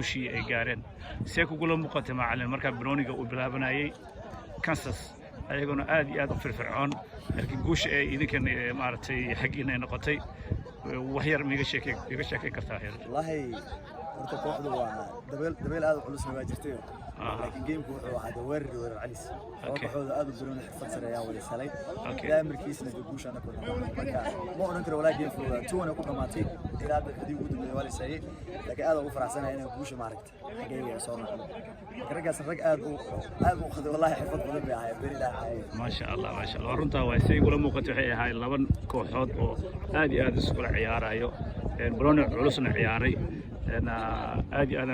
guushii ay gaareen see kugula muuqatay macallin markaa banooniga uu bilaabanayay Kansas ayaguna aad iyo aad u firfircoon laakiin guusha ay idinkan maaragtay xaqiina ay noqotay wax yar miga sheekay kartaa wallahi horta kooxdu waa dabeel aad u culus ma jirtay laakiin geemku wuxuu ahaa weerar calis kooxdu aad u badan xirfad sare ayaa wada salay ilaa markiisna guushana ku ma oran karo walaa geemku tuuna ku dhamaatay ilaa dadkii ugu dambeeyay wala sayay laakiin aad ugu faraxsanahay inay guusha maaragtay xageeyay soo noqdo ragaas rag aad u qado wallahi xirfad badan bay ahayd bari dhaacay ma sha Allah runta waa say ula muuqato waxay ahayd laba kooxood oo aad iyo aad isku ciyaarayo banooni culusna ciyaaray aad iyo aad